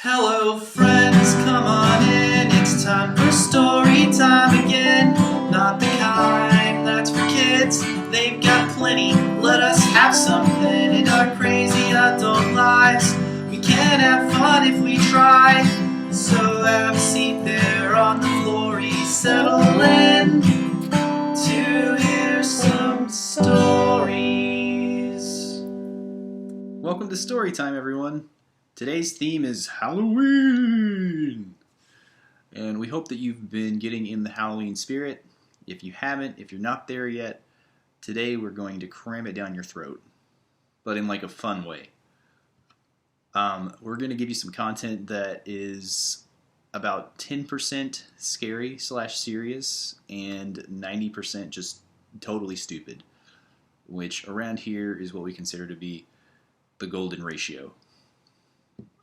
Hello friends, come on in, it's time for story time again. Not the kind that's for kids, they've got plenty, let us have something in our crazy adult lives. We can't have fun if we try, so have a seat there on the floor, settle in to hear some stories. Welcome to Storytime, everyone. Today's theme is Halloween, and we hope that you've been getting in the Halloween spirit. If you haven't, if you're not there yet, today we're going to cram it down your throat, but in like a fun way. We're going to give you some content that is about 10% scary / serious and 90% just totally stupid, which around here is what we consider to be the golden ratio.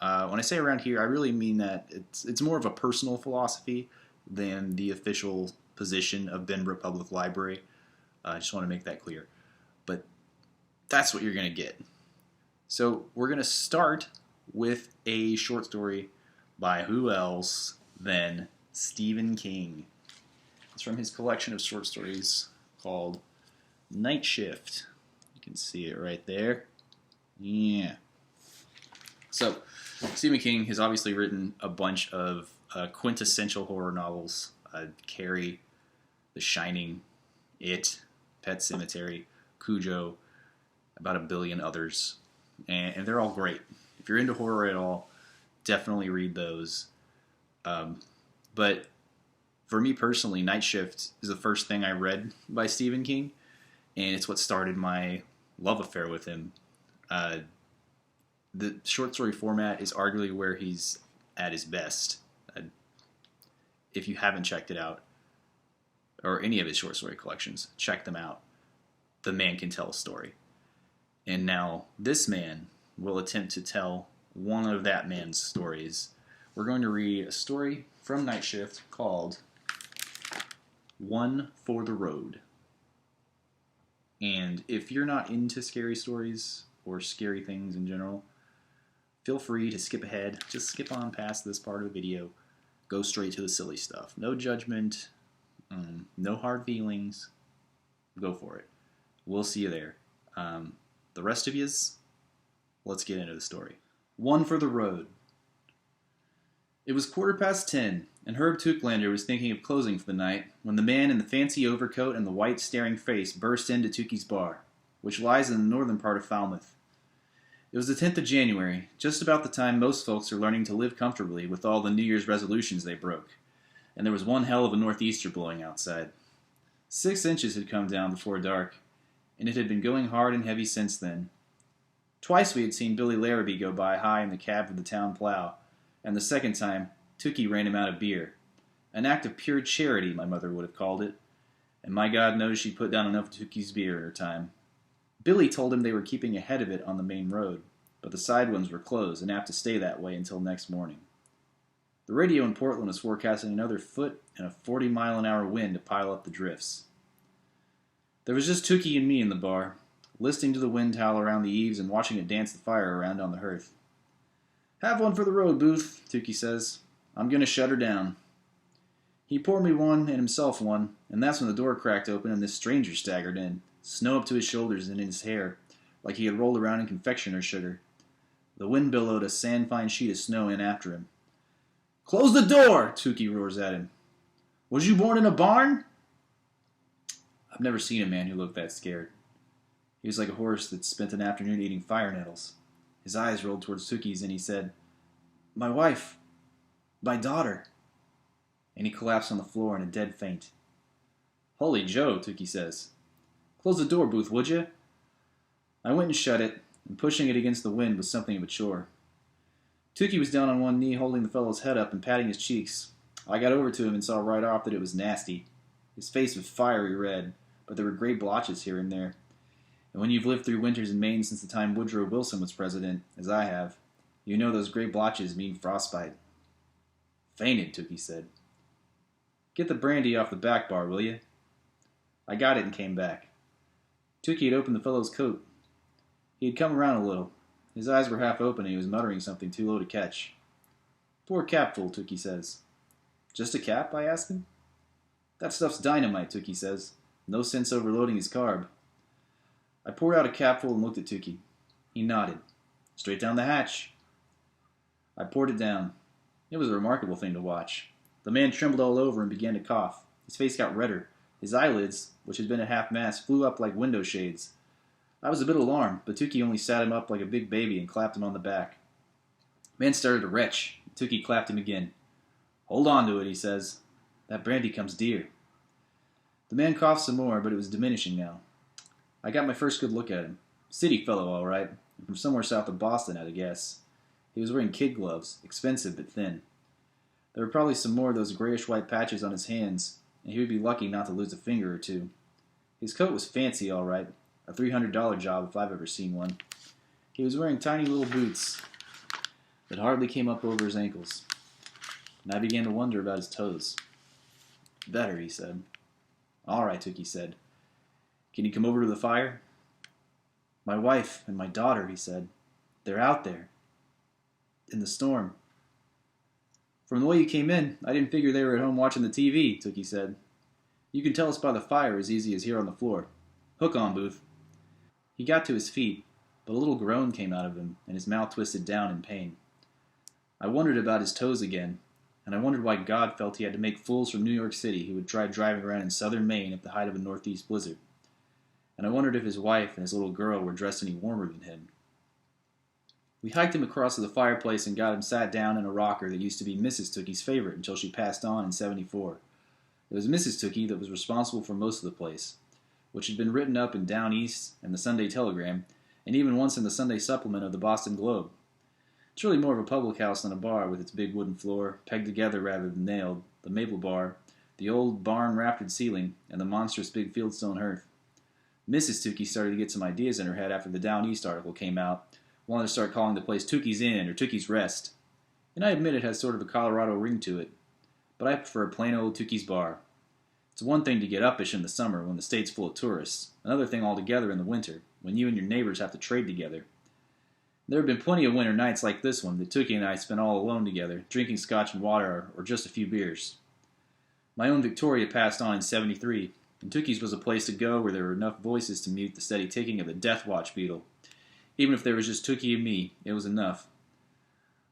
When I say around here, I really mean that it's more of a personal philosophy than the official position of Denver Public Library. I just want to make that clear. But that's what you're going to get. So we're going to start with a short story by who else than Stephen King. It's from his collection of short stories called Night Shift. You can see it right there. Yeah. So, Stephen King has obviously written a bunch of quintessential horror novels. Carrie, The Shining, It, Pet Sematary, Cujo, about a billion others. And they're all great. If you're into horror at all, definitely read those. But for me personally, Night Shift is the first thing I read by Stephen King. And it's what started my love affair with him. The short story format is arguably where he's at his best. If you haven't checked it out, or any of his short story collections, check them out. The man can tell a story. And now this man will attempt to tell one of that man's stories. We're going to read a story from Night Shift called One for the Road. And if you're not into scary stories or scary things in general, feel free to skip ahead. Just skip on past this part of the video. Go straight to the silly stuff. No judgment. No hard feelings. Go for it. We'll see you there. The rest of yous, let's get into the story. One for the Road. It was 10:15, and Herb Tucklander was thinking of closing for the night when the man in the fancy overcoat and the white staring face burst into Tukey's bar, which lies in the northern part of Falmouth. It was the 10th of January, just about the time most folks are learning to live comfortably with all the New Year's resolutions they broke, and there was one hell of a northeaster blowing outside. 6 inches had come down before dark, and it had been going hard and heavy since then. Twice we had seen Billy Larrabee go by high in the cab of the town plow, and the second time, Tukey ran him out of beer. An act of pure charity, my mother would have called it, and my God knows she put down enough of Tukey's beer in her time. Billy told him they were keeping ahead of it on the main road, but the side ones were closed and apt to stay that way until next morning. The radio in Portland was forecasting another foot and a 40-mile-an-hour wind to pile up the drifts. There was just Tukey and me in the bar, listening to the wind howl around the eaves and watching it dance the fire around on the hearth. "Have one for the road, Booth," Tukey says. "I'm going to shut her down." He poured me one and himself one, and that's when the door cracked open and this stranger staggered in, snow up to his shoulders and in his hair, like he had rolled around in confectioner's sugar. The wind billowed a sand-fine sheet of snow in after him. "Close the door!" Tukey roars at him. "Was you born in a barn?" I've never seen a man who looked that scared. He was like a horse that spent an afternoon eating fire nettles. His eyes rolled towards Tukey's and he said, "My wife, my daughter." And he collapsed on the floor in a dead faint. "Holy Joe," Tukey says. "Close the door, Booth, would you?" I went and shut it, and pushing it against the wind was something of a chore. Tukey was down on one knee holding the fellow's head up and patting his cheeks. I got over to him and saw right off that it was nasty. His face was fiery red, but there were gray blotches here and there. And when you've lived through winters in Maine since the time Woodrow Wilson was president, as I have, you know those gray blotches mean frostbite. "Fainted," Tukey said. "Get the brandy off the back bar, will you?" I got it and came back. Tukey had opened the fellow's coat. He had come around a little. His eyes were half open and he was muttering something too low to catch. Pour a capful, Tookie says. Just a cap? I ask him. That stuff's dynamite, Tookie says. No sense overloading his carb. I poured out a capful and looked at Tookie. He nodded. Straight down the hatch. I poured it down. It was a remarkable thing to watch. The man trembled all over and began to cough. His face got redder. His eyelids, which had been at half-mast, flew up like window shades. I was a bit alarmed, but Tookie only sat him up like a big baby and clapped him on the back. The man started to retch. Tookie clapped him again. Hold on to it, he says. That brandy comes dear. The man coughed some more, but it was diminishing now. I got my first good look at him. City fellow, all right. From somewhere south of Boston, I'd guess. He was wearing kid gloves, expensive but thin. There were probably some more of those grayish-white patches on his hands, and he would be lucky not to lose a finger or two. His coat was fancy, all right. A $300 job if I've ever seen one. He was wearing tiny little boots that hardly came up over his ankles, and I began to wonder about his toes. Better, he said. All right, Tookie said. Can you come over to the fire? My wife and my daughter, he said. They're out there. In the storm. From the way you came in, I didn't figure they were at home watching the TV, Tookie said. You can tell us by the fire as easy as here on the floor. Hook on, Booth. He got to his feet, but a little groan came out of him, and his mouth twisted down in pain. I wondered about his toes again, and I wondered why God felt he had to make fools from New York City who would try driving around in southern Maine at the height of a northeast blizzard. And I wondered if his wife and his little girl were dressed any warmer than him. We hiked him across to the fireplace and got him sat down in a rocker that used to be Mrs. Tookie's favorite until she passed on in '74. It was Mrs. Tookie that was responsible for most of the place, which had been written up in Down East and the Sunday Telegram, and even once in the Sunday supplement of the Boston Globe. It's really more of a public house than a bar, with its big wooden floor, pegged together rather than nailed, the maple bar, the old barn-raftered ceiling, and the monstrous big fieldstone hearth. Mrs. Tookie started to get some ideas in her head after the Down East article came out, wanted to start calling the place Tookie's Inn or Tookie's Rest. And I admit it has sort of a Colorado ring to it, but I prefer plain old Tookie's Bar. It's one thing to get uppish in the summer when the state's full of tourists, another thing altogether in the winter, when you and your neighbors have to trade together. There have been plenty of winter nights like this one that Tookie and I spent all alone together, drinking scotch and water or just a few beers. My own Victoria passed on in '73, and Tookie's was a place to go where there were enough voices to mute the steady ticking of the Death Watch beetle. Even if there was just Tookie and me, it was enough.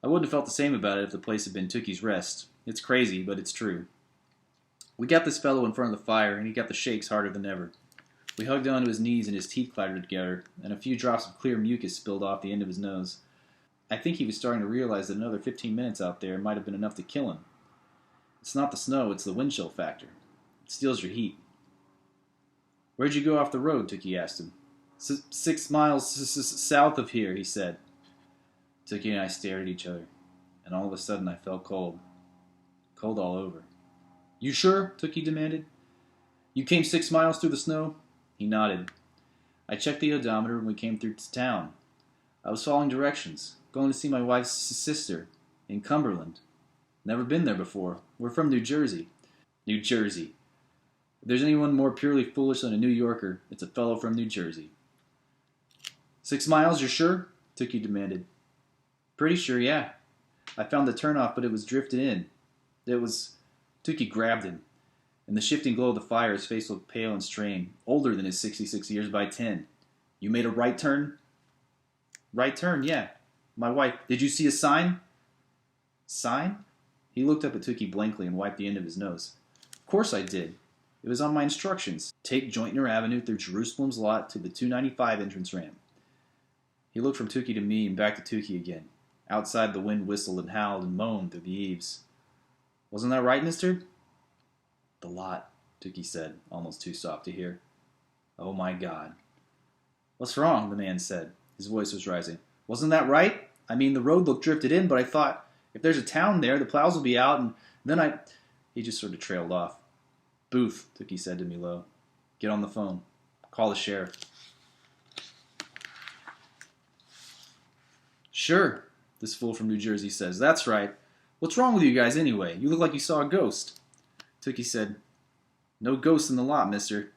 I wouldn't have felt the same about it if the place had been Tookie's Rest. It's crazy, but it's true. We got this fellow in front of the fire, and he got the shakes harder than ever. We hugged onto his knees and his teeth clattered together, and a few drops of clear mucus spilled off the end of his nose. I think he was starting to realize that another 15 minutes out there might have been enough to kill him. It's not the snow, it's the wind chill factor. It steals your heat. Where'd you go off the road? Tookie asked him. 6 miles south of here, he said. Tookie and I stared at each other, and all of a sudden I felt cold. Cold all over. You sure? Tookie demanded. You came 6 miles through the snow? He nodded. I checked the odometer when we came through to town. I was following directions, going to see my wife's sister in Cumberland. Never been there before. We're from New Jersey. New Jersey. If there's anyone more purely foolish than a New Yorker, it's a fellow from New Jersey. 6 miles, you're sure? Tookie demanded. Pretty sure, yeah. I found the turnoff, but it was drifted in. It was... Tookie grabbed him. In the shifting glow of the fire, his face looked pale and strained, older than his 66 years by 10. You made a right turn? Right turn, yeah. My wife... Did you see a sign? Sign? He looked up at Tookie blankly and wiped the end of his nose. Of course I did. It was on my instructions. Take Jointner Avenue through Jerusalem's lot to the 295 entrance ramp. He looked from Tookie to me and back to Tookie again. Outside, the wind whistled and howled and moaned through the eaves. Wasn't that right, mister? The lot, Tookie said, almost too soft to hear. Oh, my God. What's wrong? The man said. His voice was rising. Wasn't that right? I mean, the road looked drifted in, but I thought, if there's a town there, the plows will be out, and then I... He just sort of trailed off. Booth, Tookie said to me low. Get on the phone. Call the sheriff. Sure, this fool from New Jersey says. That's right. What's wrong with you guys anyway? You look like you saw a ghost. Tookie said, No ghost in the lot, mister.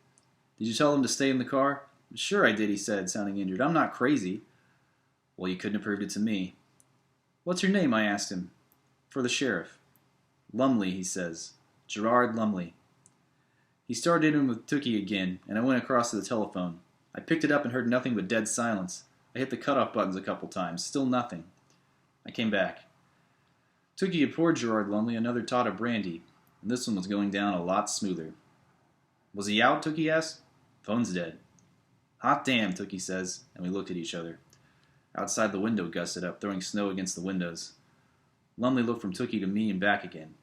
Did you tell him to stay in the car? Sure I did, he said, sounding injured. I'm not crazy. Well, you couldn't have proved it to me. What's your name? I asked him. For the sheriff. Lumley, he says. Gerard Lumley. He started in with Tookie again, and I went across to the telephone. I picked it up and heard nothing but dead silence. I hit the cutoff buttons a couple times. Still nothing. I came back. Tookie had poured Gerard Lumley another tot of brandy, and this one was going down a lot smoother. Was he out? Tookie asked. Phone's dead. Hot damn, Tookie says, and we looked at each other. Outside the window gusted up, throwing snow against the windows. Lumley looked from Tookie to me and back again.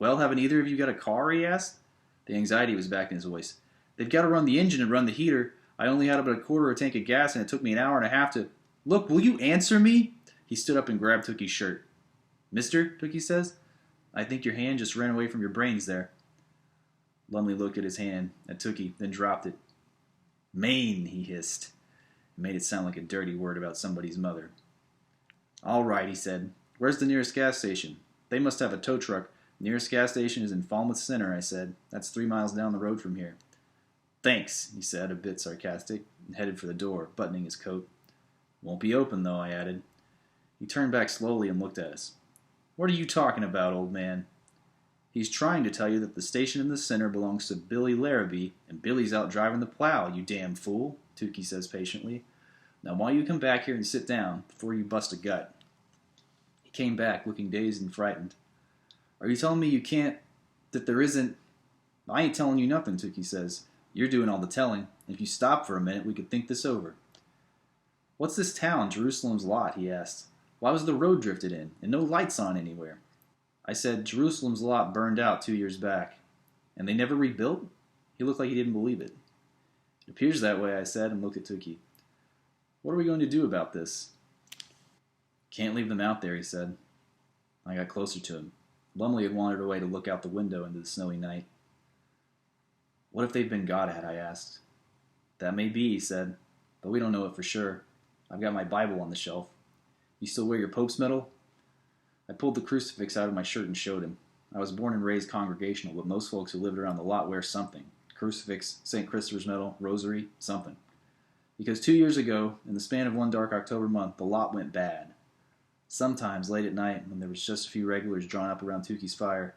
Well, haven't either of you got a car? He asked. The anxiety was back in his voice. They've got to run the engine and run the heater. I only had about a quarter of a tank of gas, and it took me an hour and a half to... Look, will you answer me? He stood up and grabbed Tookie's shirt. Mister, Tookie says, I think your hand just ran away from your brains there. Lumley looked at his hand, at Tookie, then dropped it. Maine, he hissed. It made it sound like a dirty word about somebody's mother. All right, he said. Where's the nearest gas station? They must have a tow truck. Nearest gas station is in Falmouth Center, I said. That's 3 miles down the road from here. Thanks, he said, a bit sarcastic, and headed for the door, buttoning his coat. Won't be open, though, I added. He turned back slowly and looked at us. What are you talking about, old man? He's trying to tell you that the station in the center belongs to Billy Larrabee, and Billy's out driving the plow, you damn fool, Tookie says patiently. Now why don't you come back here and sit down before you bust a gut? He came back, looking dazed and frightened. Are you telling me you can't... that there isn't... I ain't telling you nothing, Tookie says. You're doing all the telling. If you stop for a minute, we could think this over. What's this town, Jerusalem's Lot, he asked. Why was the road drifted in, and no lights on anywhere? I said, Jerusalem's Lot burned out 2 years back. And they never rebuilt? He looked like he didn't believe it. It appears that way, I said, and looked at Tookie. What are we going to do about this? Can't leave them out there, he said. I got closer to him. Lumley had wandered away to look out the window into the snowy night. What if they've been got at? I asked. That may be, he said, but we don't know it for sure. I've got my Bible on the shelf. You still wear your Pope's medal? I pulled the crucifix out of my shirt and showed him. I was born and raised congregational, but most folks who lived around the lot wear something. Crucifix, St. Christopher's medal, rosary, something. Because 2 years ago, in the span of one dark October month, the lot went bad. Sometimes, late at night, when there was just a few regulars drawn up around Tookie's fire,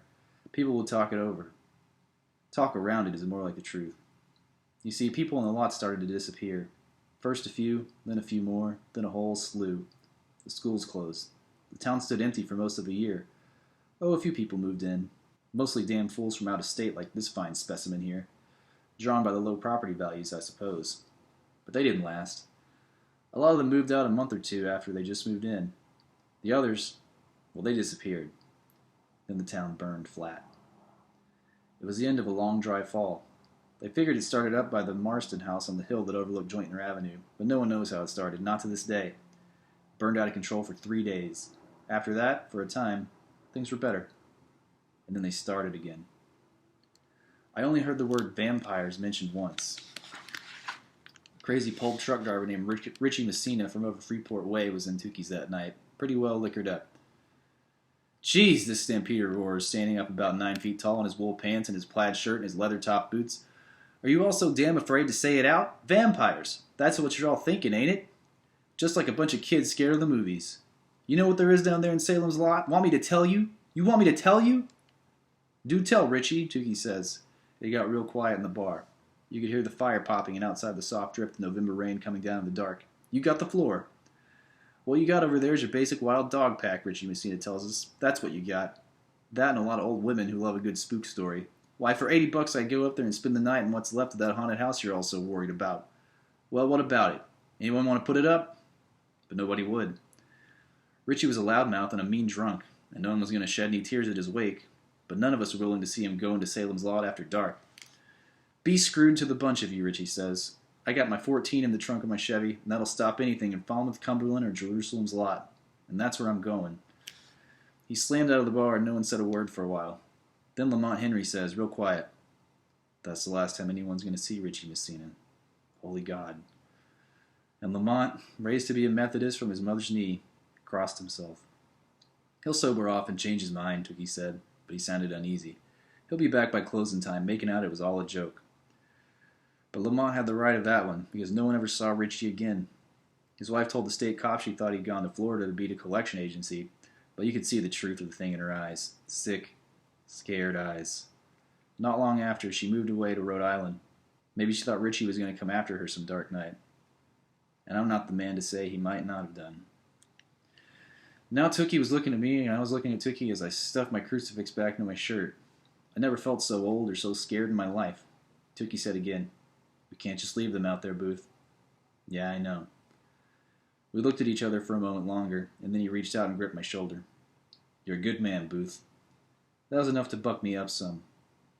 people would talk it over. Talk around it is more like the truth. You see, people in the lot started to disappear. First a few, then a few more, then a whole slew. The schools closed. The town stood empty for most of a year. Oh, a few people moved in. Mostly damn fools from out of state like this fine specimen here. Drawn by the low property values, I suppose. But they didn't last. A lot of them moved out a month or two after they just moved in. The others, well, they disappeared. Then the town burned flat. It was the end of a long, dry fall. They figured it started up by the Marston house on the hill that overlooked Jointner Avenue, but no one knows how it started, not to this day. It burned out of control for 3 days. After that, for a time, things were better. And then they started again. I only heard the word vampires mentioned once. A crazy pulp truck driver named Richie Messina from over Freeport Way was in Tookie's that night, pretty well liquored up. Jeez, this stampeder roars, standing up about 9 feet tall in his wool pants and his plaid shirt and his leather-topped boots. Are you all so damn afraid to say it out? Vampires! That's what you're all thinking, ain't it? Just like a bunch of kids scared of the movies. You know what there is down there in Salem's Lot? Want me to tell you? You want me to tell you? Do tell, Richie, Tookie says. It got real quiet in the bar. You could hear the fire popping and outside the soft drip of November rain coming down in the dark. You got the floor. What you got over there is your basic wild dog pack, Richie Messina tells us. That's what you got. That and a lot of old women who love a good spook story. Why, for $80 I'd go up there and spend the night in what's left of that haunted house you're all so worried about. Well, what about it? Anyone want to put it up? But nobody would. Richie was a loudmouth and a mean drunk, and no one was going to shed any tears at his wake, but none of us were willing to see him go into Salem's Lot after dark. Be screwed to the bunch of you, Richie says. I got my 14 in the trunk of my Chevy, and that'll stop anything in Falmouth, Cumberland, or Jerusalem's Lot. And that's where I'm going. He slammed out of the bar and no one said a word for a while. Then Lamont Henry says, real quiet, that's the last time anyone's going to see Richie Messina. Holy God. And Lamont, raised to be a Methodist from his mother's knee, crossed himself. He'll sober off and change his mind, Tookie said, but he sounded uneasy. He'll be back by closing time, making out it was all a joke. But Lamont had the right of that one, because no one ever saw Richie again. His wife told the state cop she thought he'd gone to Florida to beat a collection agency, But you could see the truth of the thing in her eyes. Sick, scared eyes. Not long after, she moved away to Rhode Island. Maybe she thought Richie was going to come after her some dark night. And I'm not the man to say he might not have done. Now Tookie was looking at me, and I was looking at Tookie as I stuffed my crucifix back into my shirt. I never felt so old or so scared in my life. Tookie said again, "We can't just leave them out there, Booth." "Yeah, I know." We looked at each other for a moment longer, and then he reached out and gripped my shoulder. "You're a good man, Booth." That was enough to buck me up some.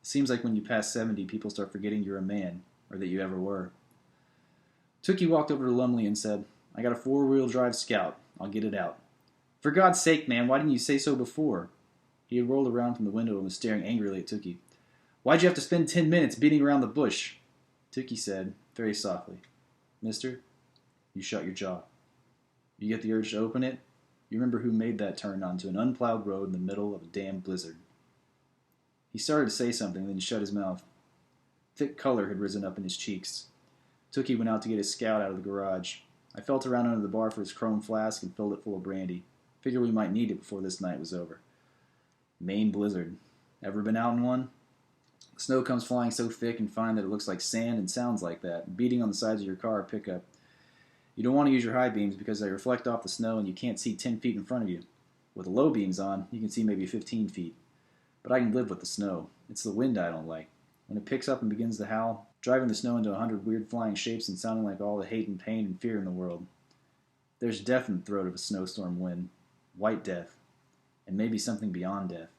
It seems like when you pass 70, people start forgetting you're a man, or that you ever were. Tookie walked over to Lumley and said, "I got a 4-wheel drive Scout. I'll get it out." "For God's sake, man, why didn't you say so before?" He had rolled around from the window and was staring angrily at Tookie. "Why'd you have to spend 10 minutes beating around the bush?" Tookie said, very softly, "Mister, you shut your jaw. You get the urge to open it, you remember who made that turn onto an unplowed road in the middle of a damn blizzard." He started to say something, then shut his mouth. Thick color had risen up in his cheeks. Tookie went out to get his Scout out of the garage. I felt around under the bar for his chrome flask and filled it full of brandy. Figured we might need it before this night was over. Maine blizzard. Ever been out in one? The snow comes flying so thick and fine that it looks like sand and sounds like that, beating on the sides of your car or pickup. You don't want to use your high beams because they reflect off the snow and you can't see 10 feet in front of you. With the low beams on, you can see maybe 15 feet. But I can live with the snow. It's the wind I don't like. When it picks up and begins to howl, driving the snow into 100 weird flying shapes and sounding like all the hate and pain and fear in the world. There's death in the throat of a snowstorm wind. White death. And maybe something beyond death.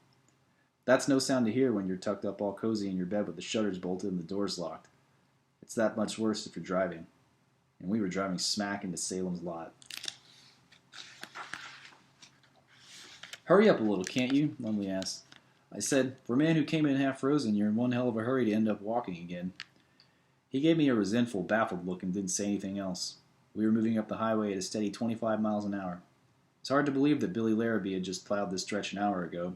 That's no sound to hear when you're tucked up all cozy in your bed with the shutters bolted and the doors locked. It's that much worse if you're driving. And we were driving smack into Salem's lot. "Hurry up a little, can't you?" Lumley asked. I said, "For a man who came in half frozen, you're in one hell of a hurry to end up walking again." He gave me a resentful, baffled look and didn't say anything else. We were moving up the highway at a steady 25 miles an hour. It's hard to believe that Billy Larrabee had just plowed this stretch an hour ago.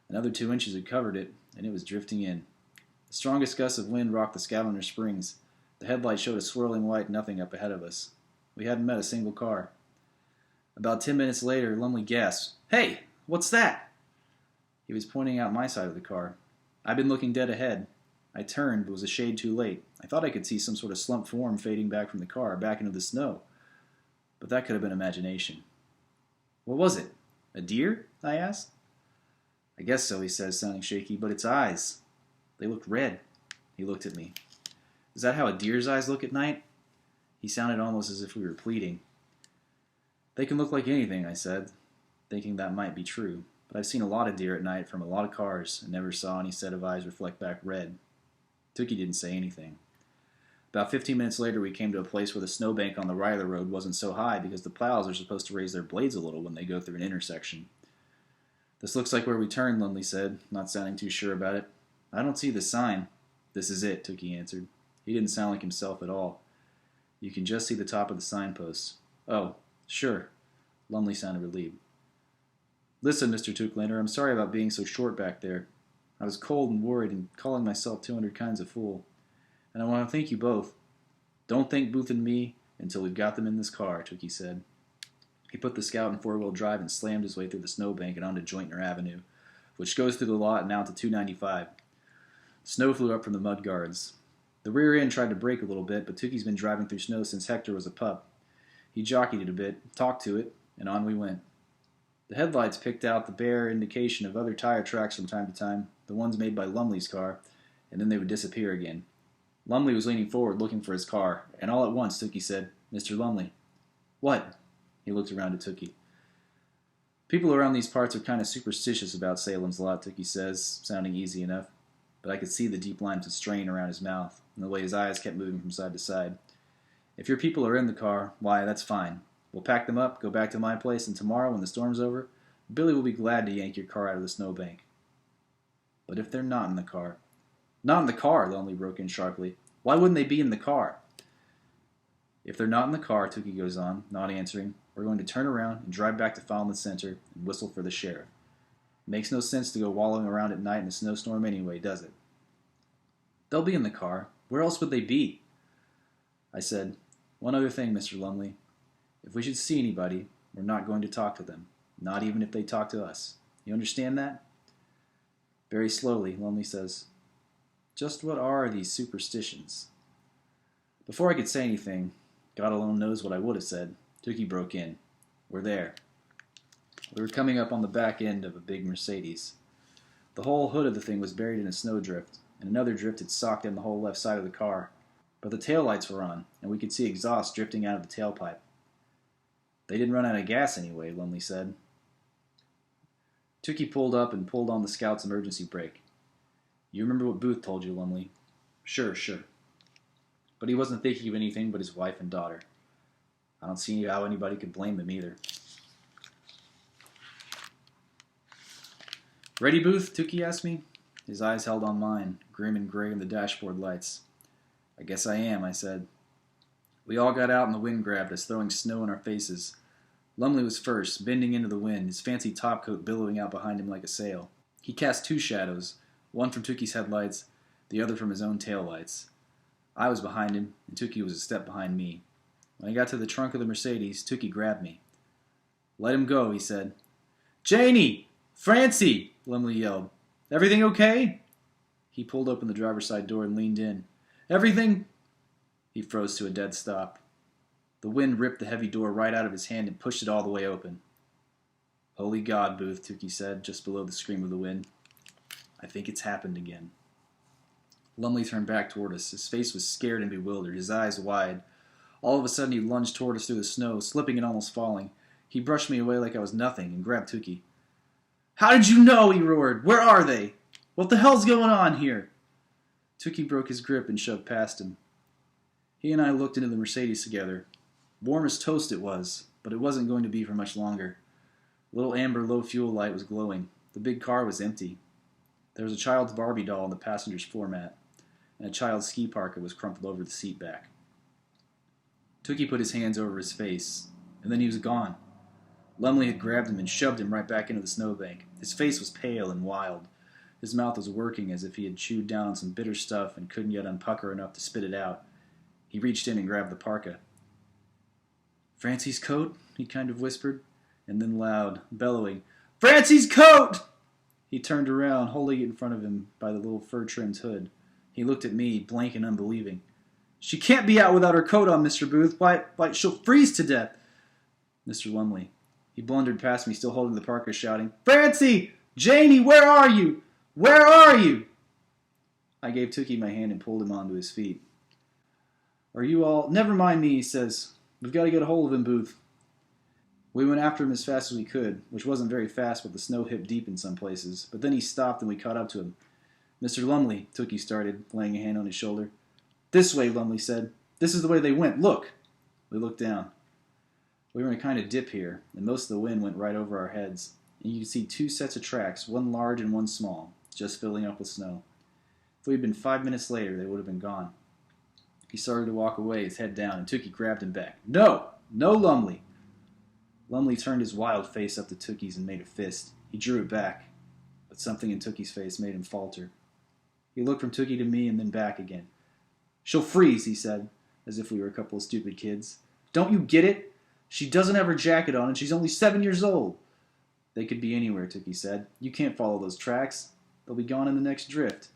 Another 2 inches had covered it, and it was drifting in. The strongest gust of wind rocked the Scout on her springs. The headlight showed a swirling white nothing up ahead of us. We hadn't met a single car. About 10 minutes later, Lumley gasped, "Hey, what's that?" He was pointing out my side of the car. I'd been looking dead ahead. I turned, but was a shade too late. I thought I could see some sort of slumped form fading back from the car, back into the snow. But that could have been imagination. "What was it? A deer?" I asked. "I guess so," he says, sounding shaky, "but its eyes. They looked red." He looked at me. "Is that how a deer's eyes look at night?" He sounded almost as if we were pleading. "They can look like anything," I said, thinking that might be true. But I've seen a lot of deer at night from a lot of cars and never saw any set of eyes reflect back red. Tookie didn't say anything. About 15 minutes later, we came to a place where the snowbank on the right of the road wasn't so high because the plows are supposed to raise their blades a little when they go through an intersection. "This looks like where we turned," Lumley said, not sounding too sure about it. "I don't see the sign." "This is it," Tookie answered. He didn't sound like himself at all. "You can just see the top of the signpost." "Oh, sure." Lumley sounded relieved. "Listen, Mr. Tooklander, I'm sorry about being so short back there. I was cold and worried and calling myself 200 kinds of fool. And I want to thank you both. Don't thank Booth and me until we've got them in this car," Tookie said. He put the Scout in 4-wheel drive and slammed his way through the snowbank and onto Jointner Avenue, which goes through the lot and out to 295. Snow flew up from the mud guards. The rear end tried to brake a little bit, but Tookie's been driving through snow since Hector was a pup. He jockeyed it a bit, talked to it, and on we went. The headlights picked out the bare indication of other tire tracks from time to time, the ones made by Lumley's car, and then they would disappear again. Lumley was leaning forward looking for his car, and all at once Tookie said, "Mr. Lumley." "What?" He looked around at Tookie. "People around these parts are kind of superstitious about Salem's Lot," Tookie says, sounding easy enough. But I could see the deep lines of strain around his mouth, and the way his eyes kept moving from side to side. "If your people are in the car, why, that's fine. We'll pack them up, go back to my place, and tomorrow, when the storm's over, Billy will be glad to yank your car out of the snowbank." "But if they're not in the car?" "Not in the car," Lumley broke in sharply. "Why wouldn't they be in the car?" "If they're not in the car," Tookie goes on, not answering, "we're going to turn around and drive back to Falmouth Center and whistle for the sheriff. It makes no sense to go wallowing around at night in a snowstorm anyway, does it?" "They'll be in the car. Where else would they be?" I said, "One other thing, Mr. Lumley. If we should see anybody, we're not going to talk to them. Not even if they talk to us. You understand that? Very slowly, Lumley says, just what are these superstitions? Before I could say anything, God alone knows what I would have said, Tookie broke in. We're there. We were coming up on the back end of a big Mercedes. The whole hood of the thing was buried in a snowdrift, and another drift had socked in the whole left side of the car. But the taillights were on, and we could see exhaust drifting out of the tailpipe. They didn't run out of gas anyway, Lumley said. Tookie pulled up and pulled on the Scout's emergency brake. You remember what Booth told you, Lumley? Sure. But he wasn't thinking of anything but his wife and daughter. I don't see how anybody could blame him either. Ready, Booth? Tookie asked me. His eyes held on mine, grim and gray in the dashboard lights. I guess I am, I said. We all got out and the wind grabbed us, throwing snow in our faces. Lumley was first, bending into the wind, his fancy topcoat billowing out behind him like a sail. He cast two shadows, one from Tookie's headlights, the other from his own taillights. I was behind him, and Tookie was a step behind me. When I got to the trunk of the Mercedes, Tookie grabbed me. Let him go, he said. Janie! Francie! Lumley yelled. Everything okay? He pulled open the driver's side door and leaned in. Everything? He froze to a dead stop. The wind ripped the heavy door right out of his hand and pushed it all the way open. Holy God, Booth, Tookie said, just below the scream of the wind. I think it's happened again. Lumley turned back toward us. His face was scared and bewildered, his eyes wide. All of a sudden he lunged toward us through the snow, slipping and almost falling. He brushed me away like I was nothing and grabbed Tookie. How did you know? He roared. Where are they? What the hell's going on here? Tookie broke his grip and shoved past him. He and I looked into the Mercedes together. Warm as toast it was, but it wasn't going to be for much longer. The little amber low-fuel light was glowing. The big car was empty. There was a child's Barbie doll on the passenger's floor mat, and a child's ski parka was crumpled over the seat back. Tookie put his hands over his face, and then he was gone. Lumley had grabbed him and shoved him right back into the snowbank. His face was pale and wild. His mouth was working as if he had chewed down on some bitter stuff and couldn't yet unpucker enough to spit it out. He reached in and grabbed the parka. Francie's coat? He kind of whispered, and then loud, bellowing, Francie's coat! He turned around, holding it in front of him by the little fur-trimmed hood. He looked at me, blank and unbelieving. She can't be out without her coat on, Mr. Booth. Why, she'll freeze to death. Mr. Lumley. He blundered past me, still holding the parka, shouting, Francie! Janie, where are you? Where are you? I gave Tookie my hand and pulled him onto his feet. Are you all... Never mind me, he says. We've got to get a hold of him, Booth. We went after him as fast as we could, which wasn't very fast with the snow hip deep in some places, but then he stopped and we caught up to him. Mr. Lumley, Tookie started, laying a hand on his shoulder. This way, Lumley said. This is the way they went. Look. We looked down. We were in a kind of dip here, and most of the wind went right over our heads, and you could see two sets of tracks, one large and one small, just filling up with snow. If we had been 5 minutes later, they would have been gone. He started to walk away, his head down, and Tookie grabbed him back. No! No, Lumley! Lumley turned his wild face up to Tookie's and made a fist. He drew it back, but something in Tookie's face made him falter. He looked from Tookie to me and then back again. She'll freeze, he said, as if we were a couple of stupid kids. Don't you get it? She doesn't have her jacket on and she's only 7 years old. They could be anywhere, Tookie said. You can't follow those tracks. They'll be gone in the next drift.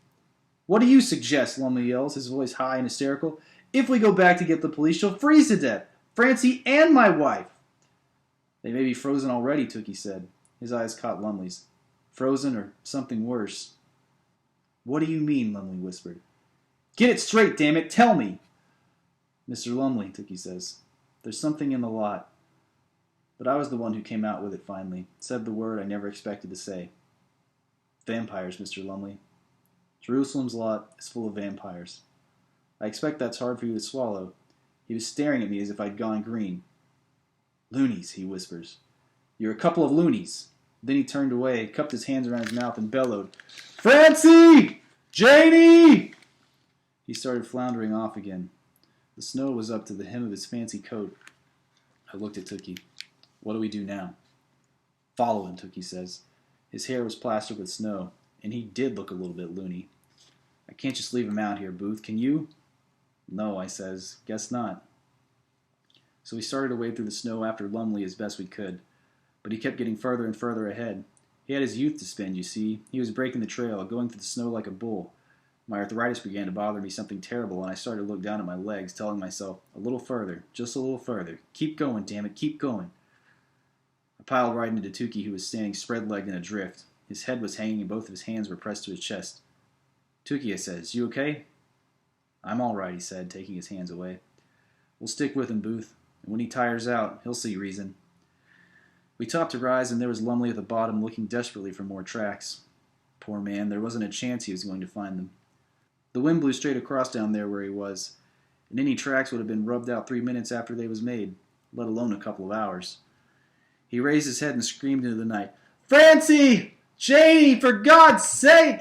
What do you suggest? Lumley yells, his voice high and hysterical. If we go back to get the police, she'll freeze to death. Francie and my wife. They may be frozen already, Tookie said. His eyes caught Lumley's. Frozen or something worse. What do you mean? Lumley whispered. Get it straight, damn it. Tell me. Mr. Lumley, Tookie says. There's something in the lot. But I was the one who came out with it finally. Said the word I never expected to say. Vampires, Mr. Lumley. Jerusalem's lot is full of vampires. I expect that's hard for you to swallow. He was staring at me as if I'd gone green. Loonies, he whispers. You're a couple of loonies. Then he turned away, cupped his hands around his mouth, and bellowed, Francie! Janie! He started floundering off again. The snow was up to the hem of his fancy coat. I looked at Tookie. What do we do now? Follow him, Tookie says. His hair was plastered with snow, and he did look a little bit loony. I can't just leave him out here, Booth. Can you? No, I says. Guess not. So we started to wade through the snow after Lumley as best we could. But he kept getting further and further ahead. He had his youth to spend, you see. He was breaking the trail, going through the snow like a bull. My arthritis began to bother me something terrible, and I started to look down at my legs, telling myself, a little further, just a little further. Keep going, damn it, keep going. I piled right into Tukey, who was standing spread-legged in a drift. His head was hanging and both of his hands were pressed to his chest. Tukey, I says, you okay? I'm all right, he said, taking his hands away. We'll stick with him, Booth, and when he tires out, he'll see reason. We topped a rise, and there was Lumley at the bottom looking desperately for more tracks. Poor man, there wasn't a chance he was going to find them. The wind blew straight across down there where he was, and any tracks would have been rubbed out 3 minutes after they was made, let alone a couple of hours. He raised his head and screamed into the night, Francie! Janie, for God's sake!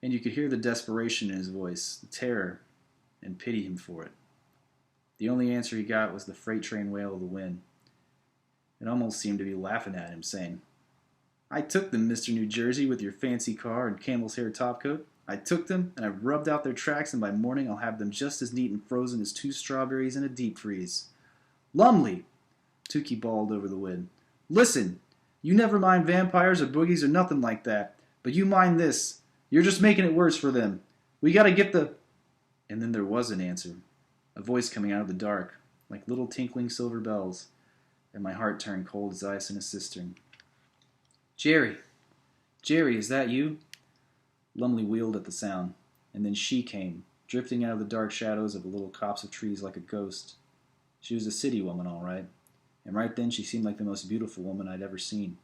And you could hear the desperation in his voice, the terror, and pity him for it. The only answer he got was the freight train wail of the wind. It almost seemed to be laughing at him, saying, I took them, Mr. New Jersey, with your fancy car and camel's hair topcoat. I took them, and I've rubbed out their tracks, and by morning I'll have them just as neat and frozen as 2 strawberries in a deep freeze. Lumley! Tukey bawled over the wind. Listen! You never mind vampires or boogies or nothing like that, but you mind this. You're just making it worse for them. We gotta get the... And then there was an answer. A voice coming out of the dark, like little tinkling silver bells, and my heart turned cold as ice in a cistern. Jerry! Jerry, is that you? Lumley wheeled at the sound, and then she came, drifting out of the dark shadows of a little copse of trees like a ghost. She was a city woman, all right, and right then she seemed like the most beautiful woman I'd ever seen.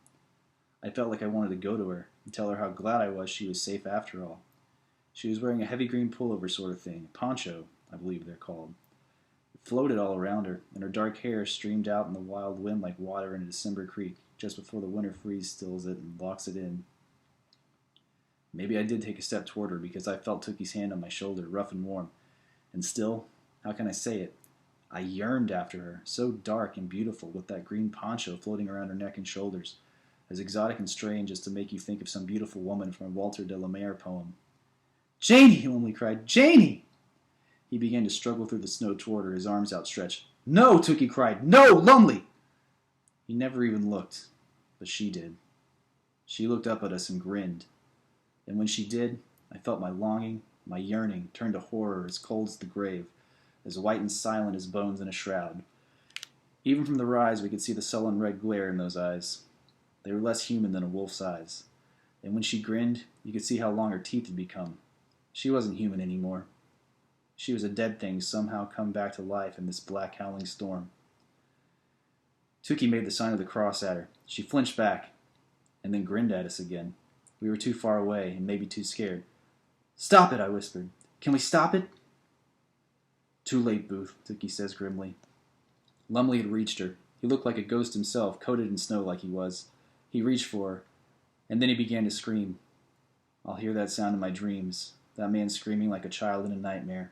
I felt like I wanted to go to her and tell her how glad I was she was safe after all. She was wearing a heavy green pullover sort of thing, a poncho, I believe they're called. It floated all around her, and her dark hair streamed out in the wild wind like water in a December creek, just before the winter freeze stills it and locks it in. Maybe I did take a step toward her because I felt Tukey's hand on my shoulder, rough and warm. And still, how can I say it? I yearned after her, so dark and beautiful, with that green poncho floating around her neck and shoulders, as exotic and strange as to make you think of some beautiful woman from a Walter de la Mare poem. Janie! Lumley cried. Janie! He began to struggle through the snow toward her, his arms outstretched. No! Tukey cried. No! Lumley! He never even looked, but she did. She looked up at us and grinned. And when she did, I felt my longing, my yearning, turn to horror as cold as the grave, as white and silent as bones in a shroud. Even from the rise, we could see the sullen red glare in those eyes. They were less human than a wolf's eyes. And when she grinned, you could see how long her teeth had become. She wasn't human anymore. She was a dead thing somehow come back to life in this black howling storm. Tukey made the sign of the cross at her. She flinched back, and then grinned at us again. We were too far away, and maybe too scared. Stop it, I whispered. Can we stop it? Too late, Booth, Tukey says grimly. Lumley had reached her. He looked like a ghost himself, coated in snow like he was. He reached for her, and then he began to scream. I'll hear that sound in my dreams, that man screaming like a child in a nightmare.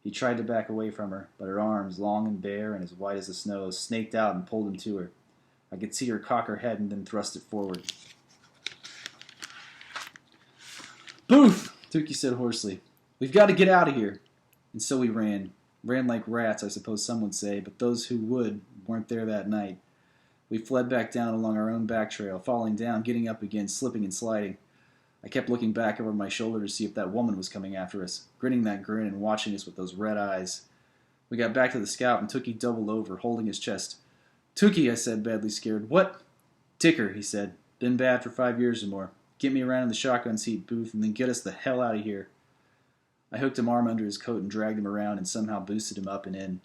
He tried to back away from her, but her arms, long and bare and as white as the snow, snaked out and pulled him to her. I could see her cock her head and then thrust it forward. Booth! Tukey said hoarsely. We've got to get out of here. And so we ran. Ran like rats, I suppose some would say, but those who would weren't there that night. We fled back down along our own back trail, falling down, getting up again, slipping and sliding. I kept looking back over my shoulder to see if that woman was coming after us, grinning that grin and watching us with those red eyes. We got back to the scout, and Tukey doubled over, holding his chest. Tukey, I said, badly scared. What? Ticker, he said. Been bad for 5 years or more. Get me around in the shotgun seat, Booth, and then get us the hell out of here. I hooked him arm under his coat and dragged him around and somehow boosted him up and in.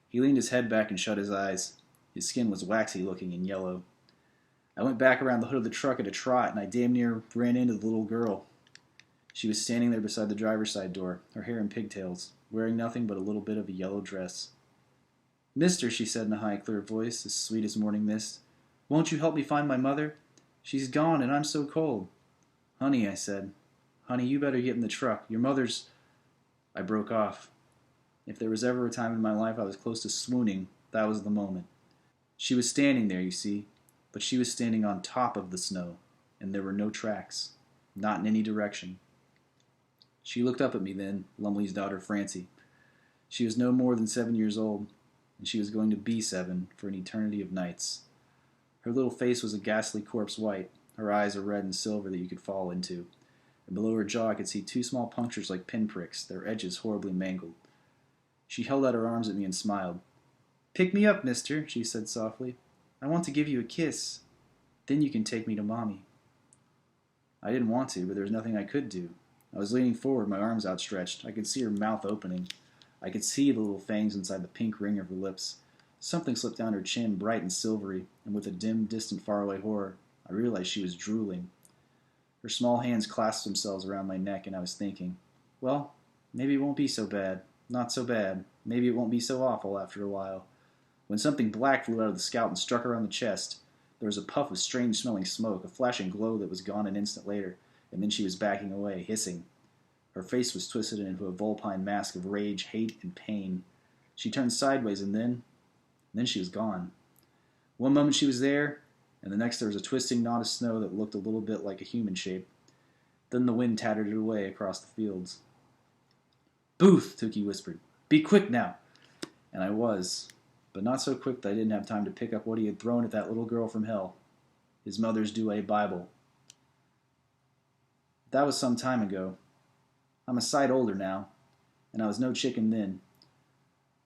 He leaned his head back and shut his eyes. His skin was waxy looking and yellow. I went back around the hood of the truck at a trot, and I damn near ran into the little girl. She was standing there beside the driver's side door, her hair in pigtails, wearing nothing but a little bit of a yellow dress. Mister, she said in a high, clear voice, as sweet as morning mist, won't you help me find my mother? She's gone, and I'm so cold. Honey, I said. Honey, you better get in the truck. Your mother's... I broke off. If there was ever a time in my life I was close to swooning, that was the moment. She was standing there, you see, but she was standing on top of the snow, and there were no tracks, not in any direction. She looked up at me then, Lumley's daughter Francie. She was no more than 7 years old, and she was going to be 7 for an eternity of nights. Her little face was a ghastly corpse white, her eyes a red and silver that you could fall into, and below her jaw I could see 2 small punctures like pinpricks, their edges horribly mangled. She held out her arms at me and smiled. "Pick me up, mister," she said softly. "I want to give you a kiss. Then you can take me to Mommy." I didn't want to, but there was nothing I could do. I was leaning forward, my arms outstretched. I could see her mouth opening. I could see the little fangs inside the pink ring of her lips. Something slipped down her chin, bright and silvery, and with a dim, distant, faraway horror, I realized she was drooling. Her small hands clasped themselves around my neck, and I was thinking, well, maybe it won't be so bad. Not so bad. Maybe it won't be so awful after a while. When something black flew out of the scout and struck her on the chest, there was a puff of strange-smelling smoke, a flashing glow that was gone an instant later, and then she was backing away, hissing. Her face was twisted into a vulpine mask of rage, hate, and pain. She turned sideways, and then she was gone. One moment she was there, and the next there was a twisting knot of snow that looked a little bit like a human shape. Then the wind tattered it away across the fields. "Booth," Tukey whispered. "Be quick now." And I was, but not so quick that I didn't have time to pick up what he had thrown at that little girl from hell. His mother's Douay Bible. That was some time ago. I'm a sight older now, and I was no chicken then.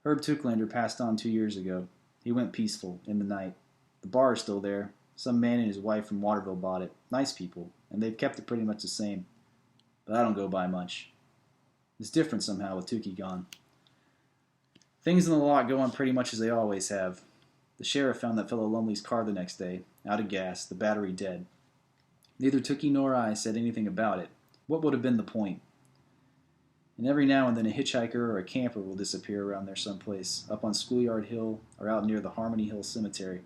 Herb Tucklander passed on 2 years ago. He went peaceful, in the night. The bar is still there. Some man and his wife from Waterville bought it. Nice people, and they've kept it pretty much the same. But I don't go by much. It's different somehow with Tukey gone. Things in the lot go on pretty much as they always have. The sheriff found that fellow Lumley's car the next day, out of gas, the battery dead. Neither Tukey nor I said anything about it. What would have been the point? And every now and then a hitchhiker or a camper will disappear around there someplace, up on Schoolyard Hill or out near the Harmony Hill Cemetery.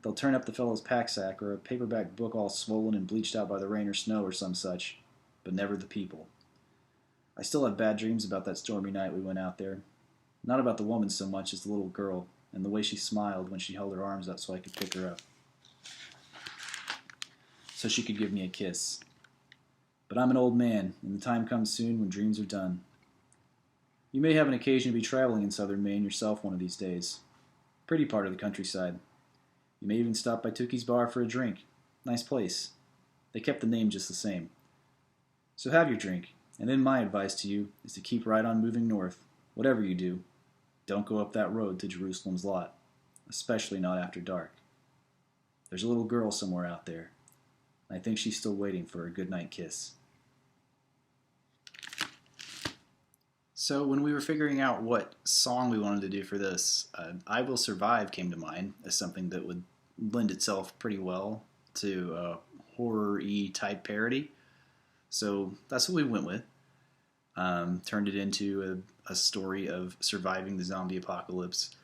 They'll turn up the fellow's pack-sack or a paperback book all swollen and bleached out by the rain or snow or some such, but never the people. I still have bad dreams about that stormy night we went out there. Not about the woman so much as the little girl, and the way she smiled when she held her arms up so I could pick her up. So she could give me a kiss. But I'm an old man, and the time comes soon when dreams are done. You may have an occasion to be traveling in southern Maine yourself one of these days. Pretty part of the countryside. You may even stop by Tukey's bar for a drink. Nice place. They kept the name just the same. So have your drink, and then my advice to you is to keep right on moving north. Whatever you do, don't go up that road to Jerusalem's lot, especially not after dark. There's a little girl somewhere out there, and I think she's still waiting for a goodnight kiss. So when we were figuring out what song we wanted to do for this, I Will Survive came to mind as something that would lend itself pretty well to a horror-y type parody. So that's what we went with. Turned it into a story of surviving the zombie apocalypse.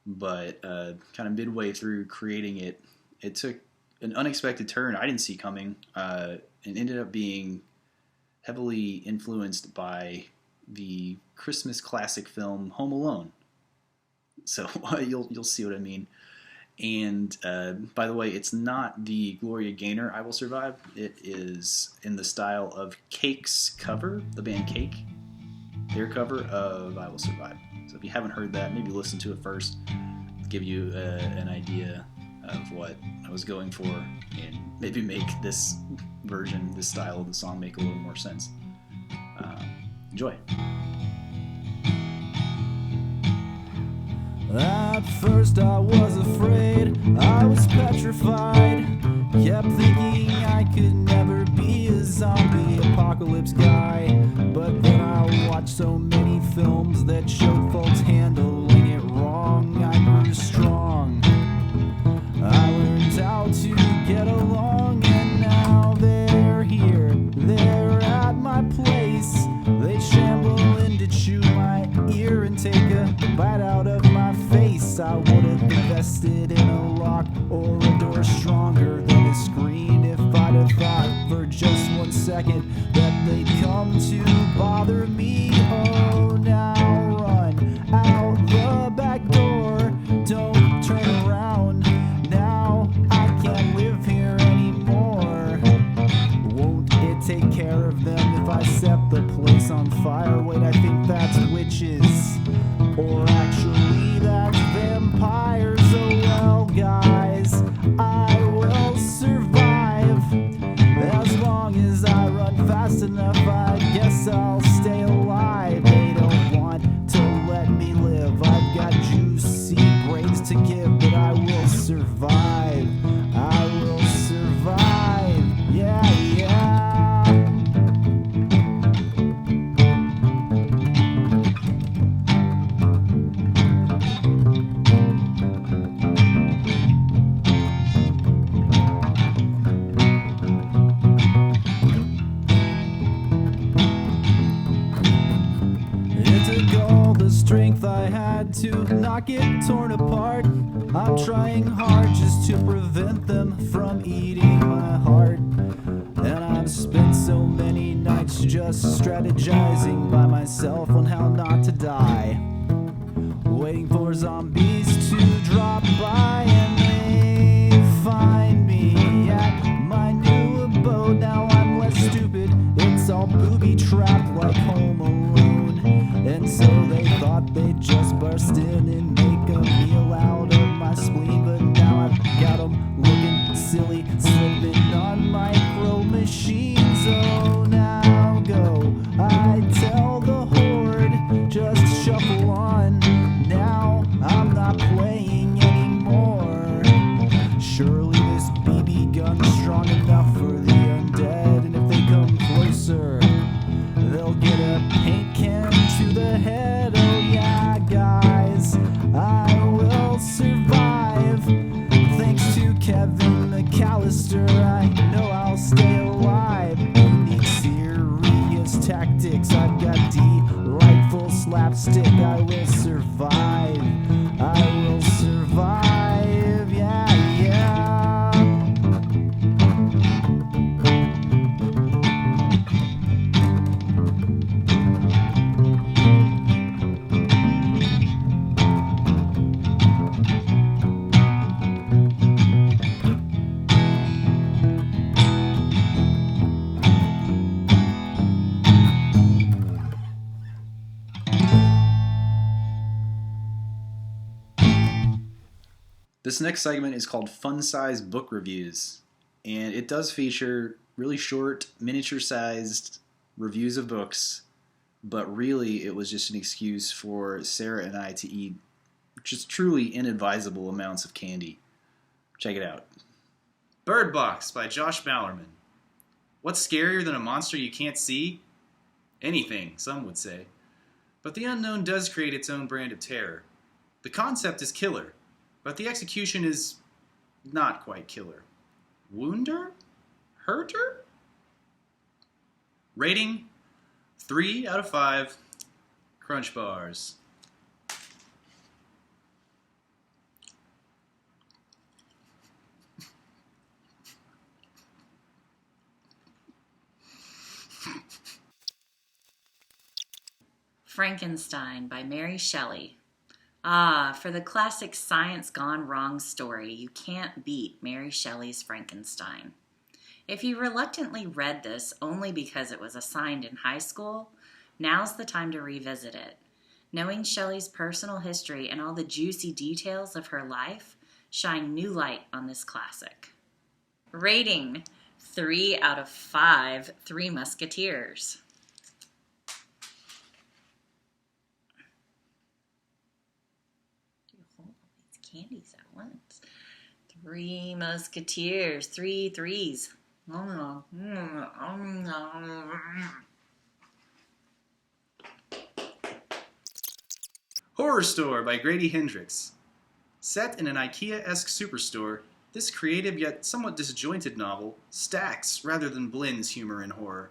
But kind of midway through creating it, it took an unexpected turn I didn't see coming, and ended up being heavily influenced by the Christmas classic film Home Alone. So you'll see what I mean. And by the way, it's not the Gloria Gaynor I Will Survive. It is in the style of Cake's cover, the band Cake, their cover of I Will Survive. So if you haven't heard that, maybe listen to it first, give you an idea of what I was going for, and maybe make this version, this style of the song make a little more sense. Enjoy. At first I was afraid, I was petrified. Kept thinking I could never be a zombie apocalypse guy. But then I watched so many films that showed folks handling it wrong. I grew strong, I learned how to get along, and now they're here, they're at my place. They shamble in to chew my ear and take a bite out of my face. I would have invested in a lock or a door stronger than a screen if I'd have thought for just 1 second that they'd come to bother me. Oh, now run out the back door, don't turn around. Now I can't live here anymore. Won't it take care of them if I set the place on fire? Wait, I think that's witches, or actually that's vampires. Oh well, guys, I had to not get torn apart. I'm trying hard just to prevent them from eating my heart. And I've spent so many nights just strategizing by myself on how not to die, waiting for zombies to drop by, and they find me at my new abode. Now I'm less stupid, it's all booby-trapped like Home Alone. And so they thought they'd just burst in and make a meal out of my spleen, but now I've got them looking silly, slipping on micro machines. Oh, now go, I tell the horde, just shuffle on. Now I'm not playing anymore. Surely this BB gun's strong enough for the undead, and if they come closer, they'll get a paint can to the head. Oh yeah, guys, I will survive. Thanks to Kevin McAllister, I know I'll stay alive. Unique serious tactics, I've got delightful slapstick. I will survive, I will survive, yeah, yeah. This next segment is called Fun Size Book Reviews, and it does feature really short, miniature-sized reviews of books, but really it was just an excuse for Sarah and I to eat just truly inadvisable amounts of candy. Check it out. Bird Box by Josh Ballerman. What's scarier than a monster you can't see? Anything, some would say. But the unknown does create its own brand of terror. The concept is killer, but the execution is not quite killer. Wounder? Hurter? Rating? 3 out of 5 Crunch Bars. Frankenstein by Mary Shelley. Ah, for the classic science gone wrong story, you can't beat Mary Shelley's Frankenstein. If you reluctantly read this only because it was assigned in high school, now's the time to revisit it. Knowing Shelley's personal history and all the juicy details of her life shine new light on this classic. Rating: 3 out of 5 Three Musketeers. Candies at once. Three Musketeers. 3 threes. Horror Store by Grady Hendrix. Set in an IKEA-esque superstore, this creative yet somewhat disjointed novel stacks rather than blends humor and horror.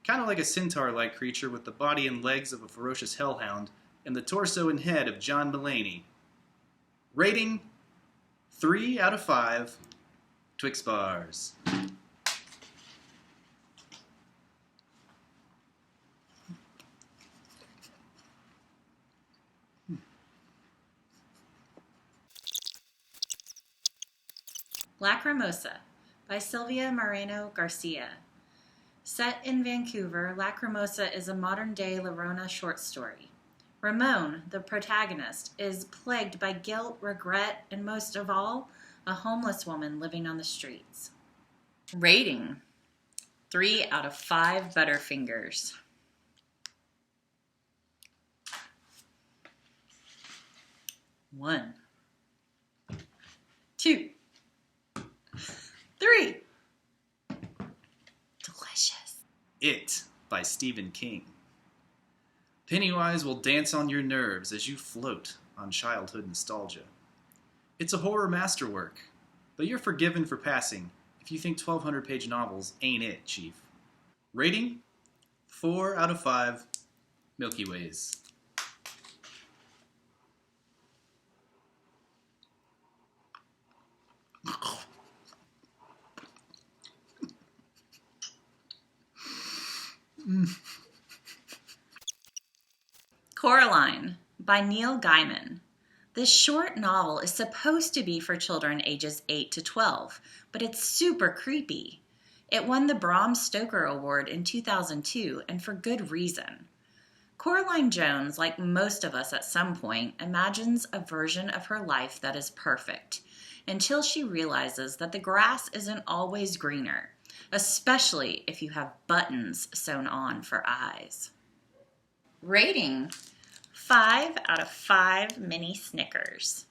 Kind of like a centaur-like creature with the body and legs of a ferocious hellhound and the torso and head of John Mulaney. Rating: 3 out of 5 Twix Bars. Lacrimosa by Sylvia Moreno Garcia. Set in Vancouver, Lacrimosa is a modern-day Lerona short story. Ramon, the protagonist, is plagued by guilt, regret, and most of all, a homeless woman living on the streets. Rating: 3 out of 5 Butterfingers. 1, 2, 3. Delicious. It by Stephen King. Pennywise will dance on your nerves as you float on childhood nostalgia. It's a horror masterwork, but you're forgiven for passing if you think 1,200-page novels ain't it, Chief. Rating: 4 out of 5 Milky Ways. Coraline by Neil Gaiman. This short novel is supposed to be for children ages 8 to 12, but it's super creepy. It won the Bram Stoker Award in 2002, and for good reason. Coraline Jones, like most of us at some point, imagines a version of her life that is perfect, until she realizes that the grass isn't always greener, especially if you have buttons sewn on for eyes. Rating: 5 out of 5 mini Snickers.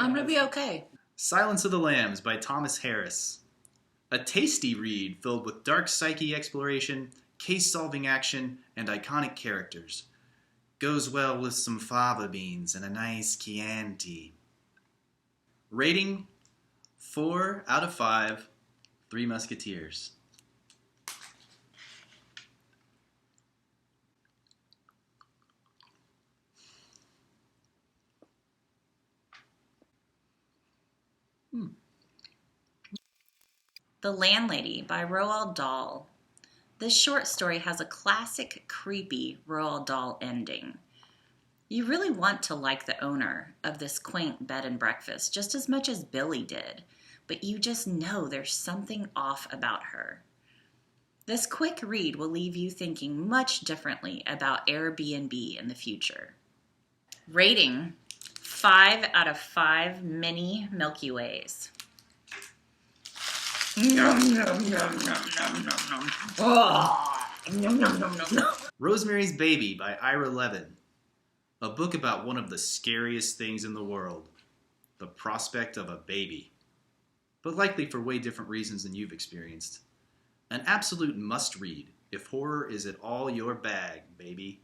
I'm gonna be okay. Silence of the Lambs by Thomas Harris. A tasty read filled with dark psyche exploration, case-solving action, and iconic characters. Goes well with some fava beans and a nice Chianti. Rating: 4 out of 5 Three Musketeers. The Landlady by Roald Dahl. This short story has a classic, creepy Roald Dahl ending. You really want to like the owner of this quaint bed and breakfast just as much as Billy did, but you just know there's something off about her. This quick read will leave you thinking much differently about Airbnb in the future. Rating: 5 out of 5 mini Milky Ways. Rosemary's Baby by Ira Levin. A book about one of the scariest things in the world. The prospect of a baby. But likely for way different reasons than you've experienced. An absolute must-read if horror is at all your bag, baby.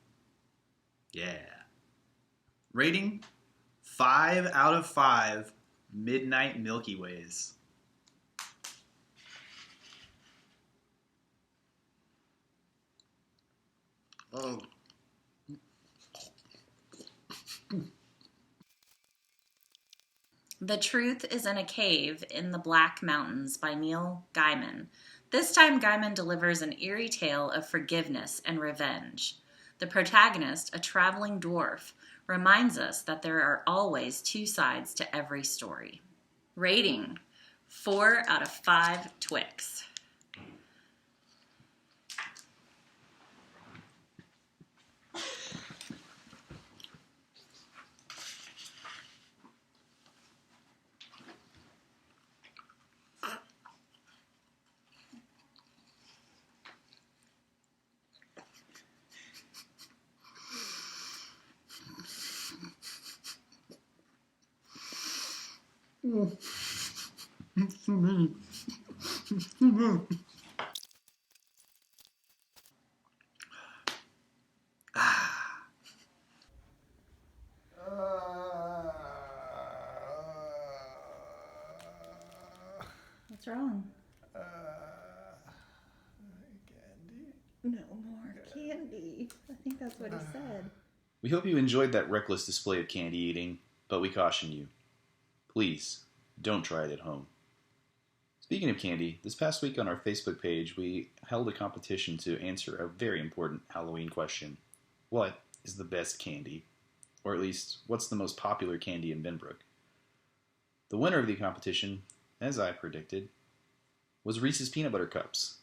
Yeah. Rating: 5 out of 5 Midnight Milky Ways. Oh. The Truth is in a Cave in the Black Mountains by Neil Gaiman. This time Gaiman delivers an eerie tale of forgiveness and revenge. The protagonist, a traveling dwarf, reminds us that there are always two sides to every story. Rating: 4 out of 5 Twix. What's wrong? Candy? No more candy. I think that's what he said. We hope you enjoyed that reckless display of candy eating, but we caution you. Please, don't try it at home. Speaking of candy, this past week on our Facebook page, we held a competition to answer a very important Halloween question. What is the best candy? Or at least, what's the most popular candy in Benbrook? The winner of the competition, as I predicted, was Reese's Peanut Butter Cups.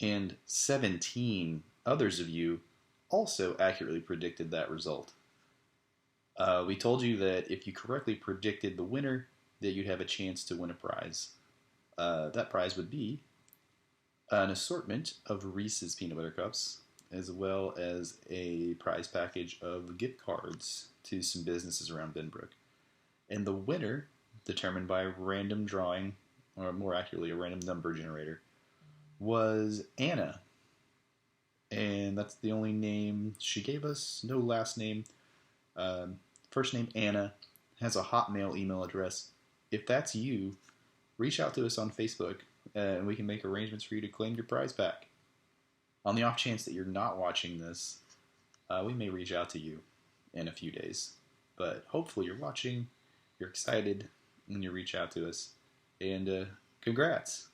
And 17 others of you also accurately predicted that result. We told you that if you correctly predicted the winner, that you'd have a chance to win a prize. That prize would be an assortment of Reese's Peanut Butter Cups, as well as a prize package of gift cards to some businesses around Benbrook. And the winner, determined by random drawing, or more accurately, a random number generator, was Anna. And and that's the only name she gave us. No last name. First name Anna, has a Hotmail email address. If that's you, reach out to us on Facebook, and we can make arrangements for you to claim your prize back. On the off chance that you're not watching this, we may reach out to you in a few days. But hopefully you're watching, you're excited, and you reach out to us. And congrats.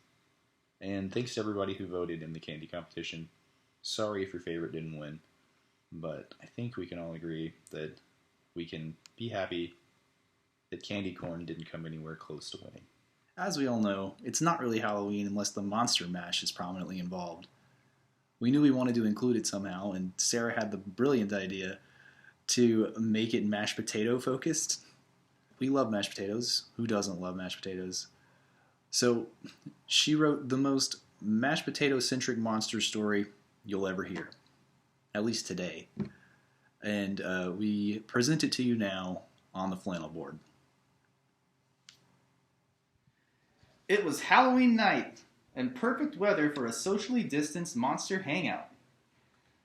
And thanks to everybody who voted in the candy competition. Sorry if your favorite didn't win, but I think we can all agree that we can be happy that candy corn didn't come anywhere close to winning. As we all know, it's not really Halloween unless the monster mash is prominently involved. We knew we wanted to include it somehow, and Sarah had the brilliant idea to make it mashed potato focused. We love mashed potatoes. Who doesn't love mashed potatoes? So she wrote the most mashed potato-centric monster story you'll ever hear, at least today. And we present it to you now on the flannel board. It was Halloween night, and perfect weather for a socially distanced monster hangout.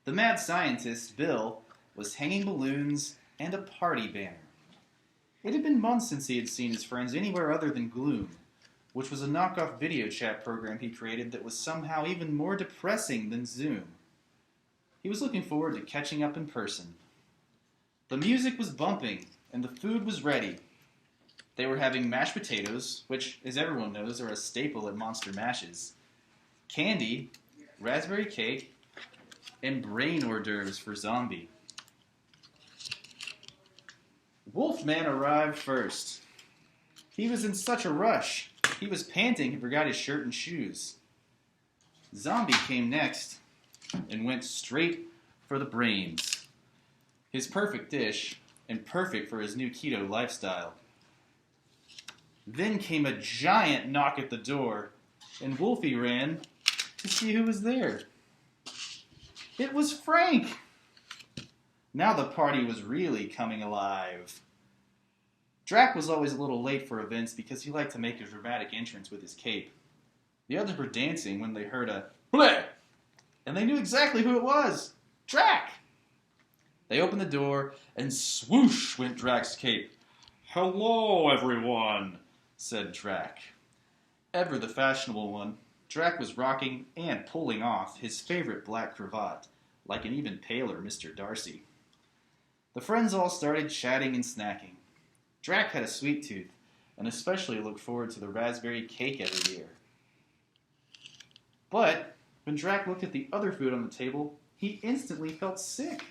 The mad scientist, Bill, was hanging balloons and a party banner. It had been months since he had seen his friends anywhere other than Gloom, which was a knockoff video chat program he created that was somehow even more depressing than Zoom. He was looking forward to catching up in person. The music was bumping, and the food was ready. They were having mashed potatoes, which, as everyone knows, are a staple at Monster Mashes, candy, raspberry cake, and brain hors d'oeuvres for Zombie. Wolfman arrived first. He was in such a rush. He was panting and forgot his shirt and shoes. Zombie came next and went straight for the brains. His perfect dish, and perfect for his new keto lifestyle. Then came a giant knock at the door, and Wolfie ran to see who was there. It was Frank! Now the party was really coming alive. Drac was always a little late for events because he liked to make a dramatic entrance with his cape. The others were dancing when they heard a bleh, and they knew exactly who it was. Drac! They opened the door, and swoosh went Drac's cape. "Hello, everyone," said Drac. Ever the fashionable one, Drac was rocking and pulling off his favorite black cravat, like an even paler Mr. Darcy. The friends all started chatting and snacking. Drac had a sweet tooth, and especially looked forward to the raspberry cake every year. But when Drac looked at the other food on the table, he instantly felt sick.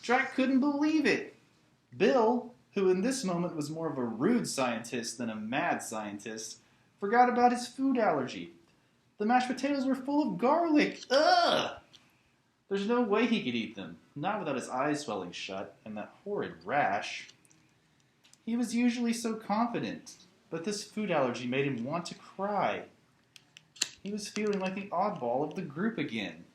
Drac couldn't believe it. Bill, who in this moment was more of a rude scientist than a mad scientist, forgot about his food allergy. The mashed potatoes were full of garlic. Ugh! There's no way he could eat them, not without his eyes swelling shut and that horrid rash. He was usually so confident, but this food allergy made him want to cry. He was feeling like the oddball of the group again.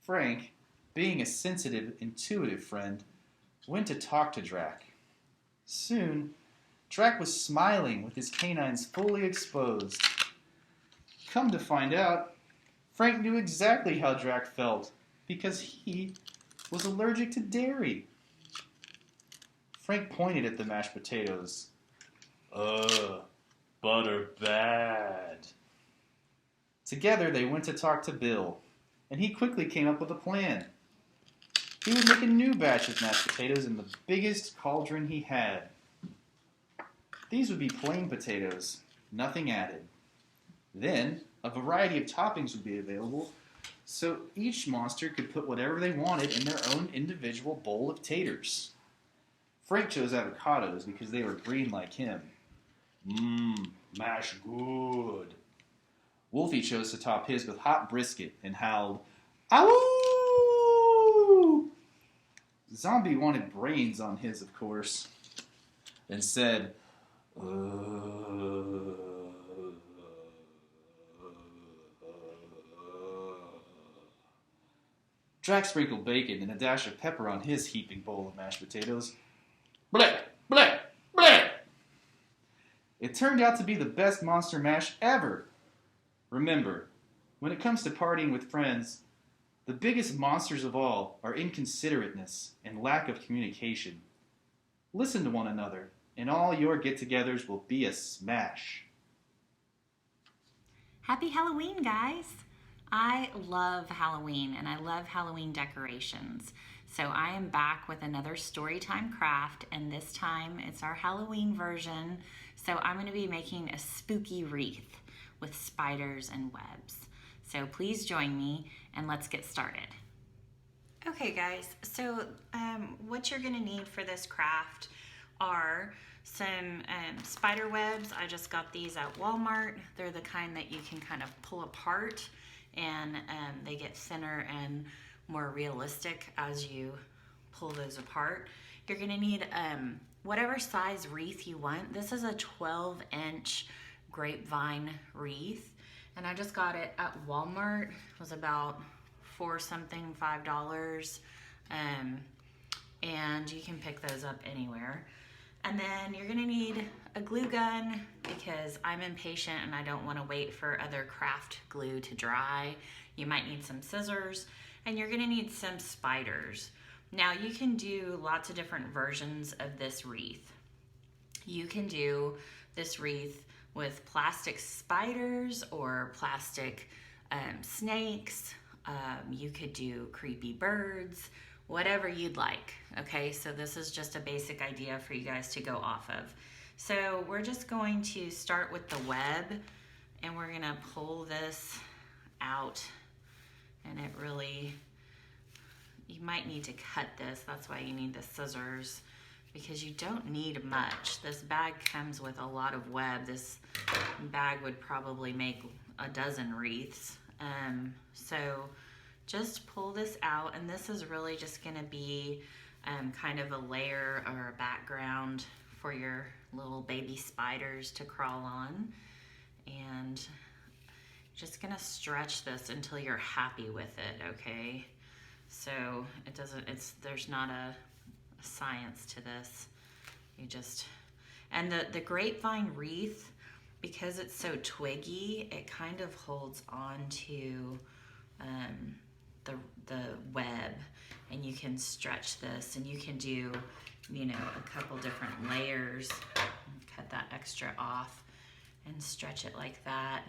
Frank, being a sensitive, intuitive friend, went to talk to Drac. Soon, Drac was smiling with his canines fully exposed. Come to find out, Frank knew exactly how Drac felt because he was allergic to dairy. Frank pointed at the mashed potatoes. Butter bad. Together they went to talk to Bill, and he quickly came up with a plan. He would make a new batch of mashed potatoes in the biggest cauldron he had. These would be plain potatoes, nothing added. Then, a variety of toppings would be available, so each monster could put whatever they wanted in their own individual bowl of taters. Frank chose avocados because they were green like him. Mash good. Wolfie chose to top his with hot brisket and howled, "Ow!" Zombie wanted brains on his, of course, and said, Drac sprinkled bacon and a dash of pepper on his heaping bowl of mashed potatoes. Bleh, bleh, bleh! It turned out to be the best monster mash ever. Remember, when it comes to partying with friends, The biggest monsters of all are inconsiderateness and lack of communication. Listen to one another, and all your get-togethers will be a smash. Happy Halloween, guys! I love Halloween and I love Halloween decorations. So I am back with another Storytime craft, and this time it's our Halloween version. So I'm going to be making a spooky wreath with spiders and webs. So please join me and let's get started. Okay guys, so what you're going to need for this craft are some spider webs. I just got these at Walmart. They're the kind that you can kind of pull apart, and they get thinner and more realistic as you pull those apart. You're gonna need whatever size wreath you want. This is a 12-inch grapevine wreath, and I just got it at Walmart. It was about $5. And you can pick those up anywhere. And then you're gonna need a glue gun because I'm impatient and I don't wanna wait for other craft glue to dry. You might need some scissors, and you're gonna need some spiders. Now you can do lots of different versions of this wreath. You can do this wreath with plastic spiders or plastic snakes. You could do creepy birds, whatever you'd like, okay? So this is just a basic idea for you guys to go off of. So we're just going to start with the web, and we're gonna pull this out, and it really, you might need to cut this. That's why you need the scissors, because you don't need much. This bag comes with a lot of web. This bag would probably make a dozen wreaths. So just pull this out, and this is really just gonna be kind of a layer or a background for your little baby spiders to crawl on. And just gonna stretch this until you're happy with it, okay? So there's not a science to this. You just, and the grapevine wreath, because it's so twiggy, it kind of holds on to the web, and you can stretch this, and you can do, you know, a couple different layers. Cut that extra off and stretch it like that.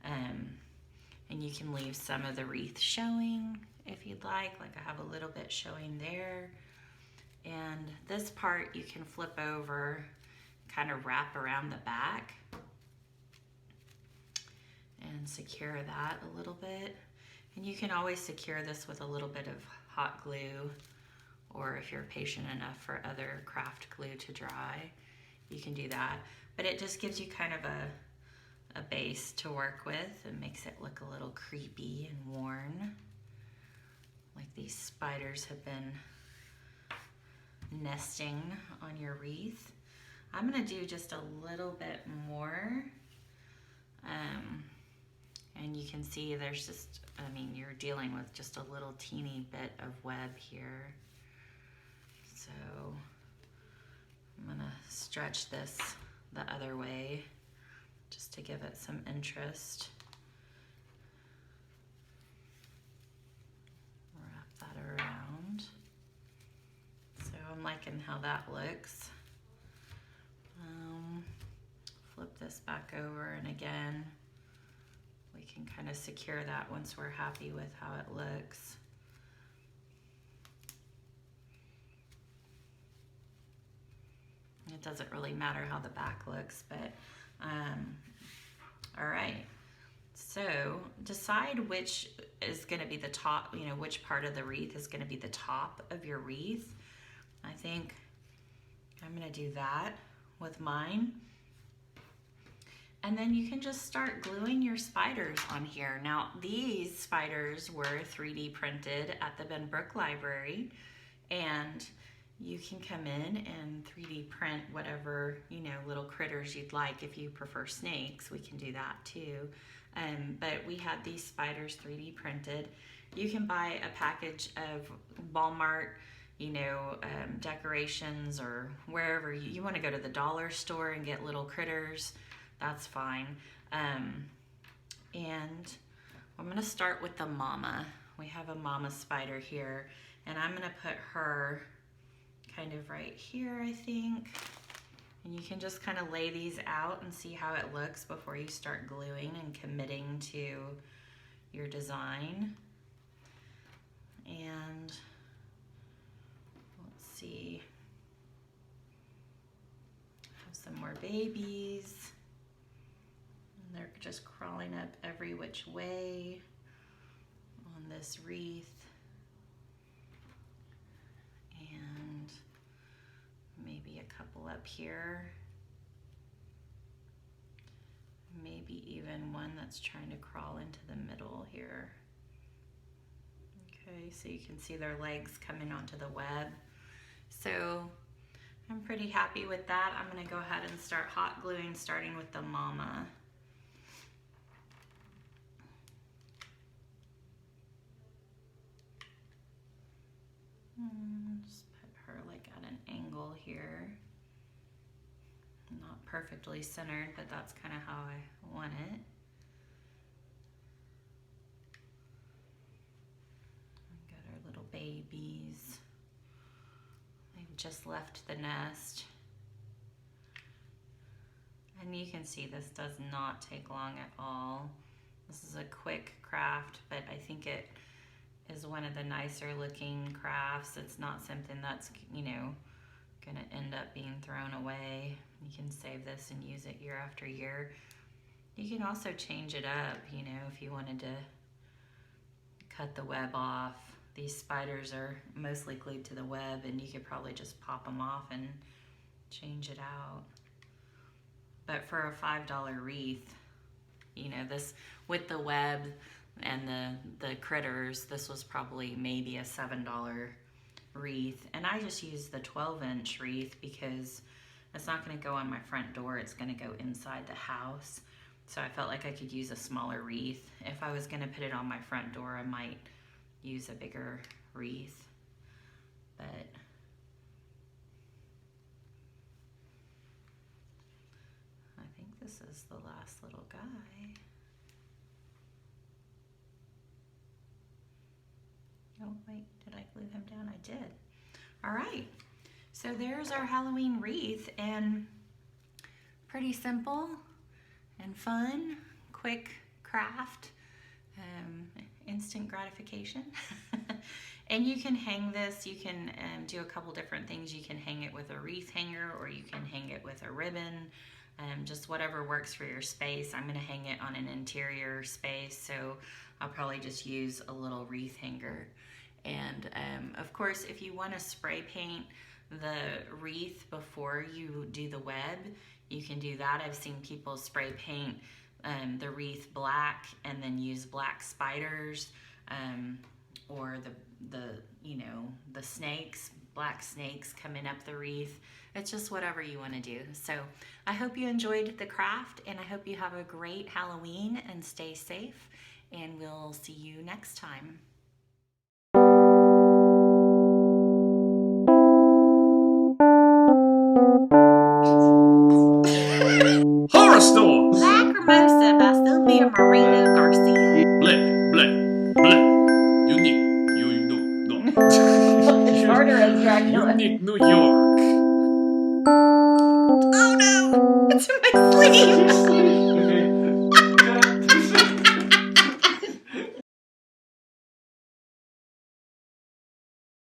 And you can leave some of the wreath showing if you'd like I have a little bit showing there. And this part you can flip over, kind of wrap around the back and secure that a little bit. And you can always secure this with a little bit of hot glue, or if you're patient enough for other craft glue to dry, you can do that. But it just gives you kind of a base to work with and makes it look a little creepy and worn, like these spiders have been nesting on your wreath. I'm gonna do just a little bit more. And you can see there's just, I mean, you're dealing with just a little teeny bit of web here. So I'm gonna stretch this the other way just to give it some interest. Wrap that around. So I'm liking how that looks. Flip this back over, and again, we can kind of secure that once we're happy with how it looks. It doesn't really matter how the back looks, but all right. So decide which is going to be the top, you know, which part of the wreath is going to be the top of your wreath. I think I'm going to do that with mine. And then you can just start gluing your spiders on here. Now, these spiders were 3D printed at the Benbrook Library, and you can come in and 3D print whatever, you know, little critters you'd like. If you prefer snakes, we can do that too. But we had these spiders 3D printed. You can buy a package of Walmart, you know, decorations, or wherever you want to go to the dollar store and get little critters. That's fine. And I'm going to start with the mama. we have a mama spider here, and I'm gonna put her kind of right here, I think. And you can just kind of lay these out and see how it looks before you start gluing and committing to your design. And let's see, have some more babies. And they're just crawling up every which way on this wreath. And maybe a couple up here. Maybe even one that's trying to crawl into the middle here. Okay, so you can see their legs coming onto the web. So I'm pretty happy with that. I'm gonna go ahead and start hot gluing, starting with the mama. Just put her like at an angle here. Not perfectly centered, but that's kind of how I want it. Got our little babies. They've just left the nest. And you can see this does not take long at all. This is a quick craft, but I think it is one of the nicer looking crafts. It's not something that's, you know, gonna end up being thrown away. You can save this and use it year after year. You can also change it up, you know, if you wanted to cut the web off. These spiders are mostly glued to the web, and you could probably just pop them off and change it out. But for a $5 wreath, you know, this with the web and the critters, this was probably maybe a $7 wreath. And I just used the 12-inch wreath because it's not going to go on my front door. It's going to go inside the house. So I felt like I could use a smaller wreath. If I was going to put it on my front door, I might use a bigger wreath. But I think this is the last little guy. Oh, wait, did I glue him down? I did. All right, so there's our Halloween wreath, and pretty simple and fun, quick craft, instant gratification. And you can hang this, you can do a couple different things. You can hang it with a wreath hanger, or you can hang it with a ribbon, just whatever works for your space. I'm gonna hang it on an interior space, so I'll probably just use a little wreath hanger. And of course, if you want to spray paint the wreath before you do the web, you can do that. I've seen people spray paint the wreath black and then use black spiders, or the snakes, black snakes coming up the wreath. It's just whatever you want to do. So I hope you enjoyed the craft, and I hope you have a great Halloween and stay safe, and we'll see you next time. Horror Store! Lacrimosa by Sylvia Marina Garcia. Bleh, bleh, bleh. Unique, no. Harder as Dracula. Unique New York. Oh no! It's in my sleeve!